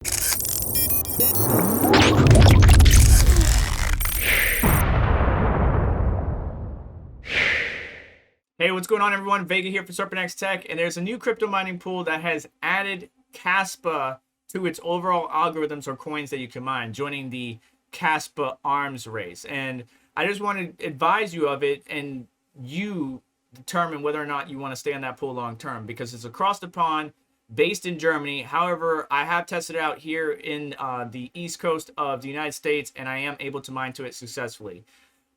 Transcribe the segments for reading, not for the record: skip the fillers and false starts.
Hey, what's going on, everyone? Vega here for SerpentX Tech, and there's a new crypto mining pool that has added Kaspa to its overall algorithms or coins that you can mine, joining the Kaspa arms race. And I just want to advise you of it, and you determine whether or not you want to stay on that pool long term, because it's across the pond, based in Germany. However, I have tested it out here in the east coast of the United States, and I am able to mine to it successfully.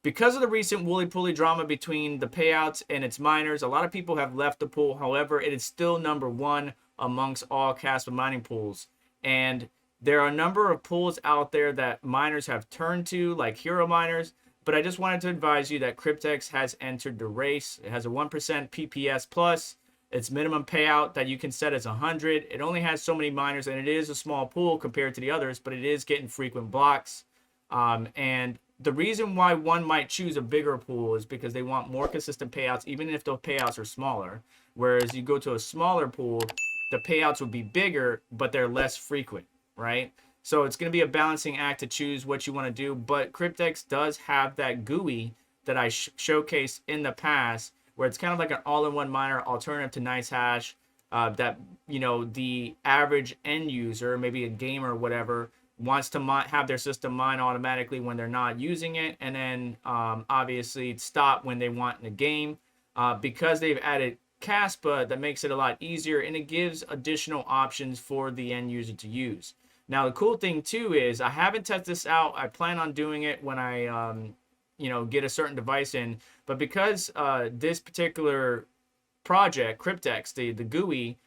Because of the recent Wooly Pooly drama between the payouts and its miners, a lot of people have left the pool. However, it is still number one amongst all Kaspa mining pools. And there are a number of pools out there that miners have turned to, like Hero Miners. But I just wanted to advise you that Cryptex has entered the race. It has a 1% PPS plus. Its minimum payout that you can set is 100. It only has so many miners, and it is a small pool compared to the others, but it is getting frequent blocks. And the reason why one might choose a bigger pool is because they want more consistent payouts, even if those payouts are smaller. Whereas you go to a smaller pool, the payouts would be bigger, but they're less frequent, right? So it's going to be a balancing act to choose what you want to do. But Cryptex does have that GUI that I showcased in the past, where it's kind of like an all-in-one miner alternative to NiceHash, that, you know, the average end user, maybe a gamer or whatever, wants to have their system mine automatically when they're not using it, and then obviously stop when they want in the game. Because they've added Kaspa, that makes it a lot easier, and it gives additional options for the end user to use. Now, the cool thing too is I haven't tested this out. I plan on doing it when I get a certain device in, but because this particular project, Cryptex, the GUI,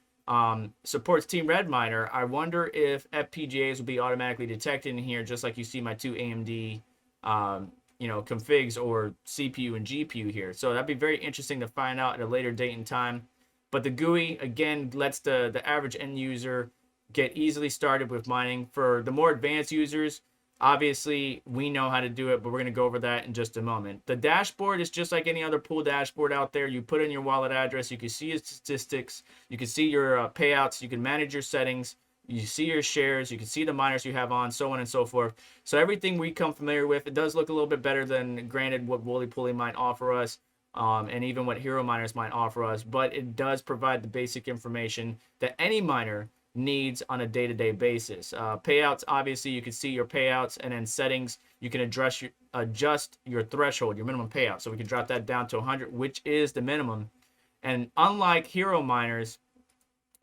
supports Team Red Miner, I wonder if FPGAs will be automatically detected in here, just like you see my two AMD configs or CPU and GPU here. So that'd be very interesting to find out at a later date and time. But the GUI, again, lets the average end user get easily started with mining. For the more advanced users, obviously we know how to do it, but we're going to go over that in just a moment. The dashboard is just like any other pool dashboard out there. You put in your wallet address, you can see your statistics, you can see your payouts, you can manage your settings, you see your shares, you can see the miners you have on, so on and so forth. So everything we come familiar with. It does look a little bit better than, granted, what Wooly Pooly might offer us, and even what Hero Miners might offer us, but it does provide the basic information that any miner needs on a day-to-day basis. Payouts, obviously you can see your payouts, and then settings, you can adjust your threshold, your minimum payout. So we can drop that down to 100, which is the minimum. And unlike Hero Miners,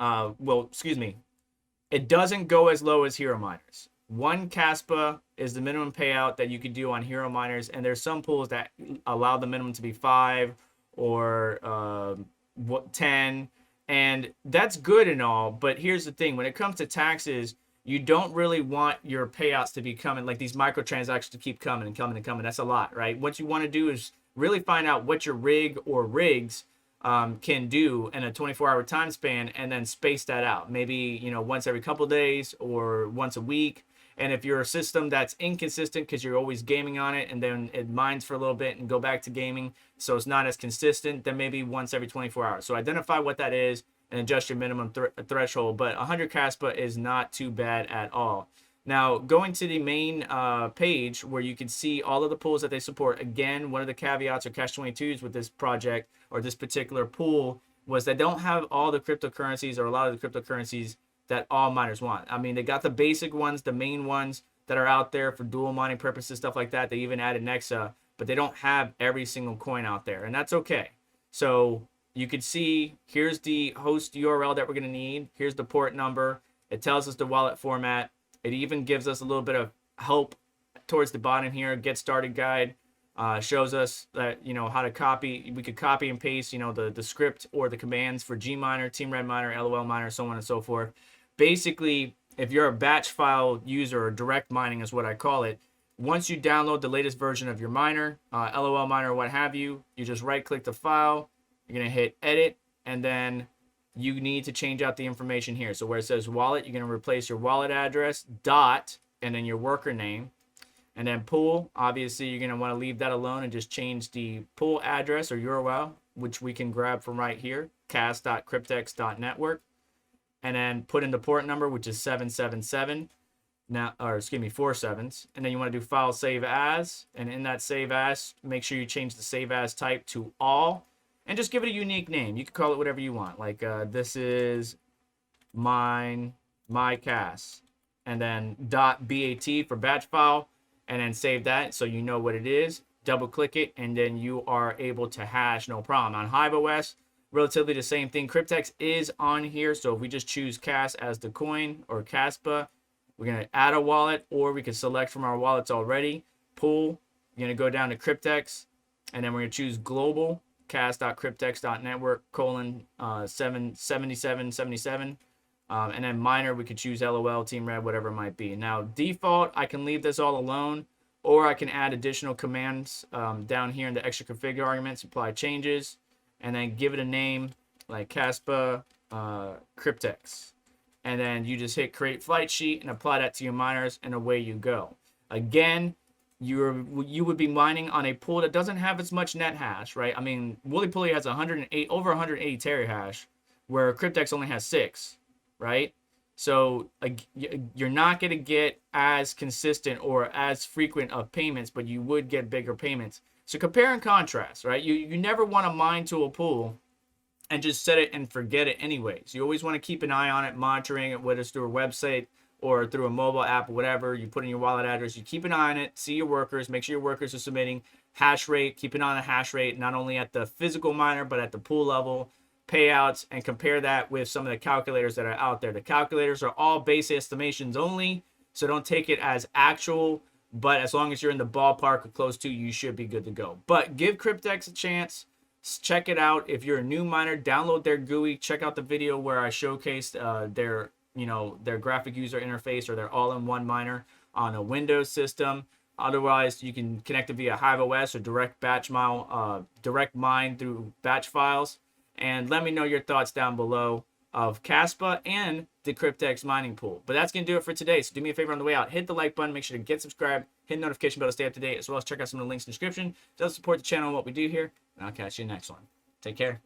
it doesn't go as low as Hero Miners. 1 Kaspa is the minimum payout that you could do on Hero Miners, and there's some pools that allow the minimum to be 5 or 10. And that's good and all, but here's the thing. When it comes to taxes, you don't really want your payouts to be coming, like these microtransactions to keep coming and coming and coming. That's a lot, right? What you want to do is really find out what your rig or rigs can do in a 24-hour time span, and then space that out. Maybe, once every couple days or once a week. And if you're a system that's inconsistent because you're always gaming on it and then it mines for a little bit and go back to gaming, so it's not as consistent, then maybe once every 24 hours. So identify what that is and adjust your minimum threshold. But 100 Kaspa is not too bad at all. Now, going to the main page where you can see all of the pools that they support. Again, one of the caveats or catch-22s with this project or this particular pool was they don't have all the cryptocurrencies or a lot of the cryptocurrencies that all miners want. I mean, they got the basic ones, the main ones that are out there for dual mining purposes, stuff like that. They even added Nexa, but they don't have every single coin out there, and that's okay. So you can see, here's the host URL that we're going to need. Here's the port number. It tells us the wallet format. It even gives us a little bit of help towards the bottom here. Get started guide shows us that, how to copy. We could copy and paste, the script or the commands for Gminer, Team Red Miner, LOL Miner, so on and so forth. Basically, if you're a batch file user, or direct mining is what I call it, once you download the latest version of your miner, LOL Miner, what have you, you just right-click the file. You're going to hit edit, and then you need to change out the information here. So where it says wallet, you're going to replace your wallet address, dot, and then your worker name. And then pool, obviously you're going to want to leave that alone and just change the pool address or URL, which we can grab from right here, cas.cryptex.network. and then put in the port number, which is 777. Now, or excuse me, 4 sevens. And then you want to do file save as, and in that save as, make sure you change the save as type to all, and just give it a unique name. You can call it whatever you want. Like this is my CAS, and then .bat for batch file, and then save that so you know what it is. Double click it, and then you are able to hash no problem. On HiveOS, relatively the same thing. Cryptex is on here, so if we just choose CAS as the coin, or Caspa, we're going to add a wallet, or we can select from our wallets already. Pool, you're going to go down to Cryptex, and then we're going to choose global, cas.cryptex.network, :77777. And then miner, we could choose LOL, Team Red, whatever it might be. Now, default, I can leave this all alone, or I can add additional commands down here in the extra configure arguments, apply changes, and then give it a name like Caspa Cryptex. And then you just hit create flight sheet and apply that to your miners, and away you go. Again, you would be mining on a pool that doesn't have as much net hash, right? I mean, Wooly Pulley has over 180 terahash, where Cryptex only has 6, right? So you're not going to get as consistent or as frequent of payments, but you would get bigger payments. So compare and contrast, right? You never want to mine to a pool and just set it and forget it anyways. You always want to keep an eye on it, monitoring it, whether it's through a website or through a mobile app or whatever. You put in your wallet address, you keep an eye on it, see your workers, make sure your workers are submitting hash rate, keep an eye on the hash rate, not only at the physical miner, but at the pool level, payouts, and compare that with some of the calculators that are out there. The calculators are all base estimations only, so don't take it as actual, but as long as you're in the ballpark or close to, you should be good to go. But give Cryptex a chance. Check it out. If you're a new miner, download their GUI. Check out the video where I showcased their graphic user interface, or their all-in-one miner on a Windows system. Otherwise, you can connect it via HiveOS or direct mine through batch files. And let me know your thoughts down below of Caspa and the Cryptex mining pool. But that's going to do it for today. So do me a favor on the way out. Hit the like button. Make sure to get subscribed. Hit the notification bell to stay up to date, as well as check out some of the links in the description to help support the channel and what we do here. And I'll catch you in the next one. Take care.